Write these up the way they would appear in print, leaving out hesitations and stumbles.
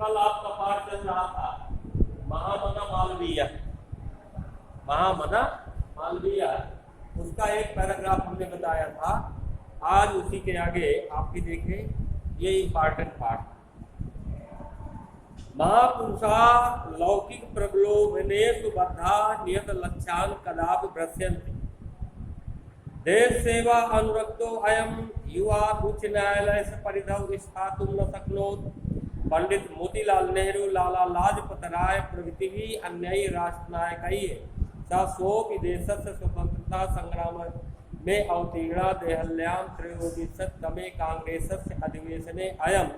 कल आपका पाठ चल रहा था महामना मालवीय, महामना मालवीय, उसका एक पैराग्राफ हमने बताया था। आज उसी के आगे आपकी देखें ये इंपॉर्टेंट पार्ट। महापुरुषा लौकिक प्रलोभनेषु बद्धा नियत लक्ष्यान् कदापि भ्रश्यन्ति। देश सेवा अनुरक्तो अयम युवा उच्च न्यायालय से परिधौ स्थातुं न शक्नोत्। पंडित मोतीलाल नेहरू, लाला लाजपत राय प्रभृति अन्य राष्ट्रनायकैः स स्वोऽपि देशस्य स्वतंत्रता संग्राम में अवतीर्णा देहल्यां त्रयोदशतमे कांग्रेसस्य अधिवेशने अयम्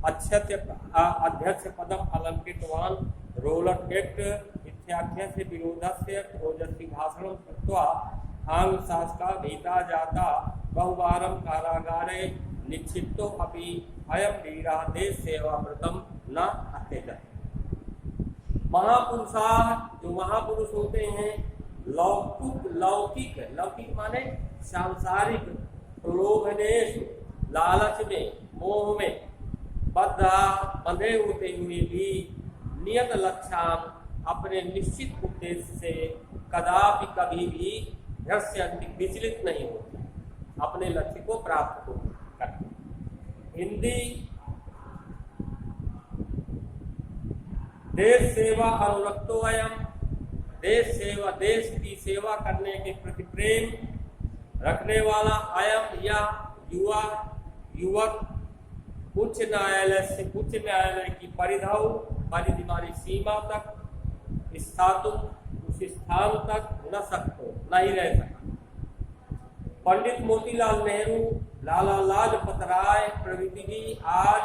अध्यक्ष पदम अलंकृतवान्। रोलट एक्ट इत्याख्यस्य विरोधस्य ओजस्वी भाषणं कृत्वा आंग्ल शासका भीता जाता। बहुवारं कारागारे निक्षिप्तो अपि अयं वीरः देश सेवाव्रतं न अत्यजत्। महापुरुषा, जो महापुरुष होते हैं, लौकिक माने सांसारिक, प्रलोभनेषु लालच में, मोह में बंधे होते हुए भी नियत लक्ष्यान् अपने निश्चित उद्देश्य से कदापि कभी भी विचलित नहीं होते, अपने लक्ष्य को प्राप्त करते। हिंदी देश सेवा अनुरक्तो अयम, देश सेवा, देश की सेवा करने के प्रति प्रेम रखने वाला अयम या युवक उच्च न्यायालय की परिधि मानी सीमा तक स्थातु, उस स्थान तक न सकते, नहीं रह सका। पंडित मोतीलाल नेहरू, लाला लाजपत राय प्रभृति भी आज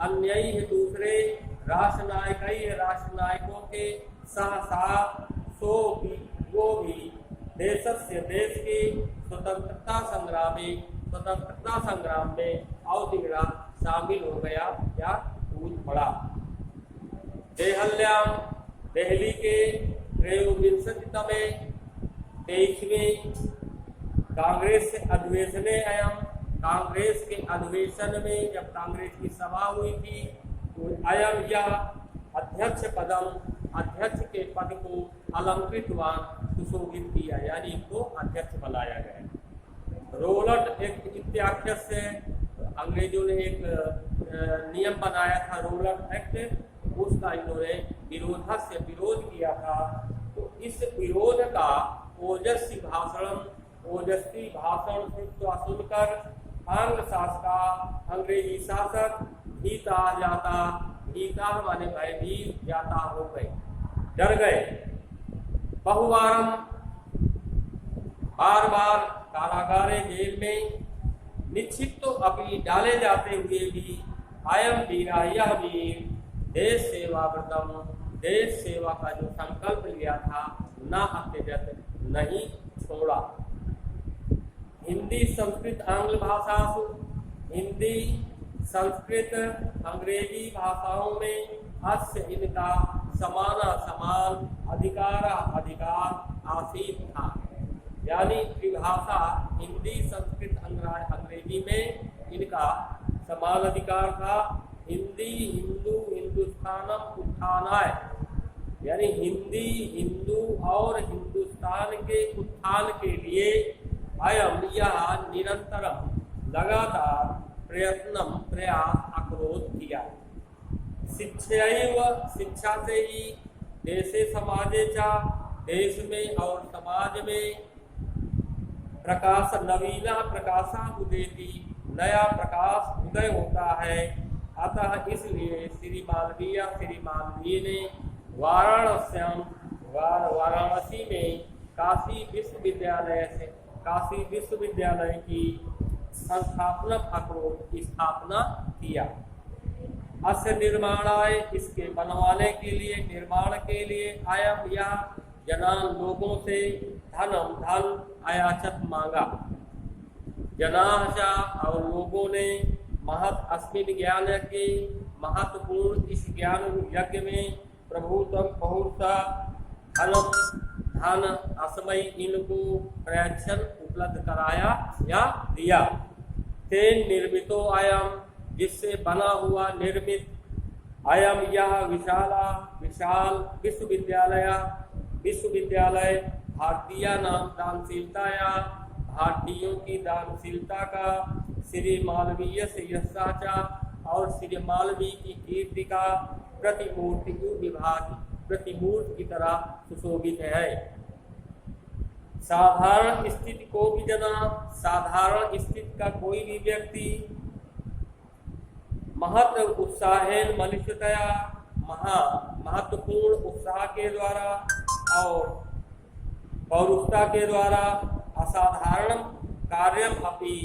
अन्य दूसरे राष्ट्रनायकों के साथ वो भी देश के स्वतंत्रता संग्राम में अवतीर्णा शामिल हो गया या कूद पड़ा। दिल्ली के 23वें कांग्रेस अधिवेशने अयम, कांग्रेस के अधिवेशन में जब कांग्रेस की सभा हुई थी तो अयम या अध्यक्ष के पद को अलंकृतवान, सुशोभित किया, यानी इनको अध्यक्ष बनाया गया। रोलट एक्ट इत्याख्य से अंग्रेजों ने एक नियम बनाया था, रोलट एक्ट, उसका इन्होंने विरोध किया था। तो इस विरोध का ओजस्वी भाषण सुनकर आंग्ल शासका, अंग्रेजी शासक भीता माने भयभीत जाता हो गए, डर गए। बार बार कारागारे जेल में निश्चित तो अभी डाले जाते हुए भी अयम वीरा, यह वीर देश सेवाव्रतम, देश सेवा का जो संकल्प लिया था न अत्यजत, नहीं छोड़ा। हिंदी संस्कृत आंग्ल भाषासु, हिंदी संस्कृत अंग्रेजी भाषाओं में अस्य इनका समान अधिकार आसीत था, यानी त्रिभाषा हिंदी संस्कृत अंग्रेजी में इनका समान अधिकार था। हिंदी हिंदू हिंदुस्तानम उत्थानाय, यानी हिंदी हिंदू और हिंदुस्तान के उत्थान के लिए अयम यह निरंतरम लगातार प्रयास अक्रोध किया। शिक्षा से ही देशे समाजे चा, देश में और समाज में नवीना प्रकाशा उदेति, नया प्रकाश उदय होता है। अतः इसलिए श्री मालवीय ने वाराणसी में काशी विश्वविद्यालय की स्थापना किया। अस्य निर्माणाय, इसके बनवाने के लिए, निर्माण के लिए अयम यह जनान, लोगों से धन अयाचत मांगा। जनाचा, और लोगों ने महत् अस्मिन ज्ञान के, महत्वपूर्ण इस ज्ञान यज्ञ में प्रभुतम बहुता धन असमय इनको प्रयत्न उपलब्ध कराया या दिया। तेन निर्मितो अयम, जिससे बना हुआ निर्मित अयम यह विशाल विश्वविद्यालय भारतीय दानशीलताया भारतीयों की दानशीलता का श्री मालवीय से यह साचा और श्री मालवीय की कीर्ति का प्रतिमूर्ति की तरह सुशोभित है। साधारण स्थिति को भी जना, साधारण स्थिति का कोई भी व्यक्ति महत्व उत्साहेन मनुष्यतया महत्वपूर्ण उत्साह के द्वारा और पौरुषता के द्वारा असाधारण कार्यम अपि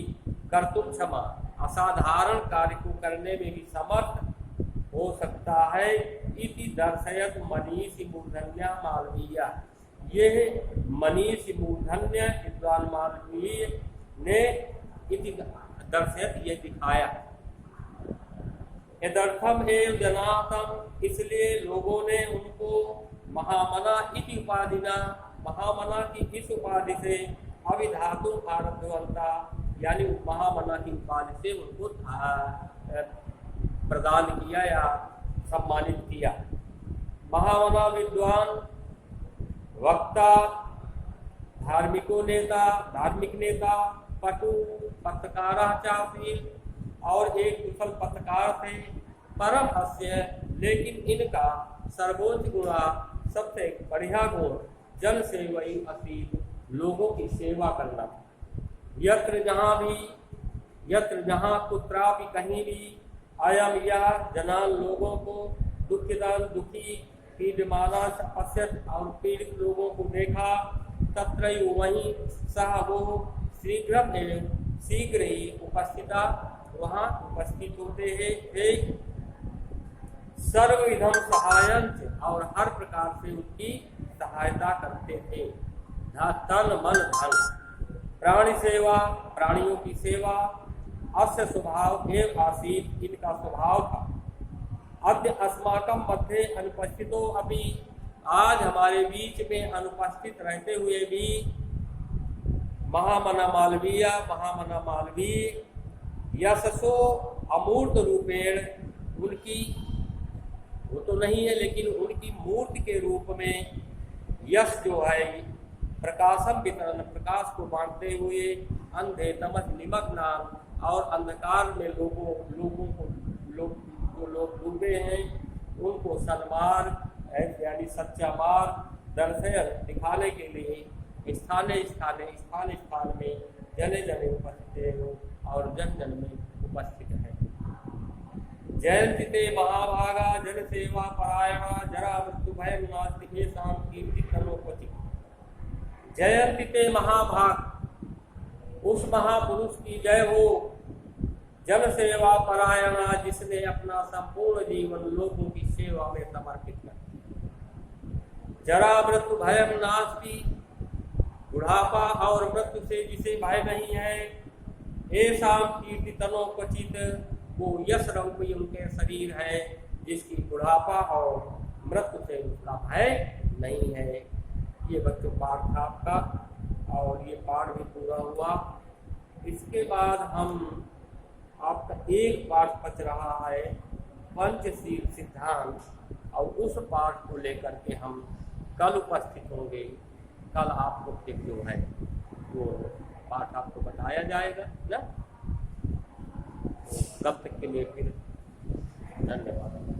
कर्तुम क्षमा, असाधारण कार्य को करने में भी समर्थ हो सकता है। इति दर्शयत मनीष मूर्धन्य मालवीय, ये मनीष मूर्धन्य विद्वान मालवीय ने इति दर्शयत ये दिखाया। यदर्थम एवं जनातम, इसलिए लोगों ने उनको महामना इति उपाधिना, महामना की इस उपाधि से अविधातु आरब्धवंता, यानी महामना की उपाधि से उनको प्रदान किया या सम्मानित किया। महामना विद्वान, वक्ता, धार्मिक नेता, पटु, पत्रकाराचार्य और एक कुशल पत्रकार थे। परम हास्य, लेकिन इनका सर्वोच्च गुणा, सबसे बढ़िया गुण जन सेवई असीम, लोगों की सेवा करना। यत्र जहाँ कुत्रापि कहीं भी अयम यह जनान लोगों को दुखी पीड़माना पश्यत और पीड़ित लोगों को देखा, तत्रैव वहीं सह वो शीघ्र ही उपस्थिता, वहाँ उपस्थित होते हैं। सर्वविधम सहायंच, और हर प्रकार से उनकी सहायता करते थे। तन मन धन, प्राणी सेवा, प्राणियों की सेवा, अस्य स्वभाव एव आसीत, इनका स्वभाव था। अद्य अस्माकं मध्ये अनुपस्थितो अपि, आज हमारे बीच में अनुपस्थित रहते हुए भी महामना मालवीय यशसो अमूर्त रूपेण, उनकी वो तो नहीं है लेकिन उनकी मूर्ति के रूप में यश जो है प्रकाशम वितरण, प्रकाश को बांटते हुए अंधे तमस निमग्नान, और अंधकार में लोग डूबे हैं उनको सन्मार्ग यानी सच्चा मार्ग दर्शन दिखाने के लिए स्थान में जने उपस्थित हो और जन में उपस्थित है। जयंती ते महाभागा जन सेवा परायणा जरा मृत्यु भय नास्ति येषां कीर्ति तनोपति। जयंती ते महाभाग, उस महापुरुष की जय हो, जन सेवा परायणा, जिसने अपना संपूर्ण जीवन लोगों की सेवा में समर्पित कर। जरा मृत्यु भयम नास्ति, बुढ़ापा और मृत्यु से जिसे भय नहीं है। ऐसाम कीर्ति तनोपचित, वो यश रूपी उनके शरीर है जिसकी बुढ़ापा और मृत्यु से उसका भय नहीं है। ये बच्चों पाठ था आपका, और ये पाठ भी पूरा हुआ। इसके बाद हम आपका एक पाठ बच रहा है पंचशील सिद्धांत, और उस पाठ को लेकर के हम कल उपस्थित होंगे। कल आपको जो है वो पाठ आपको बताया जाएगा ना। तब तक के लिए फिर धन्यवाद।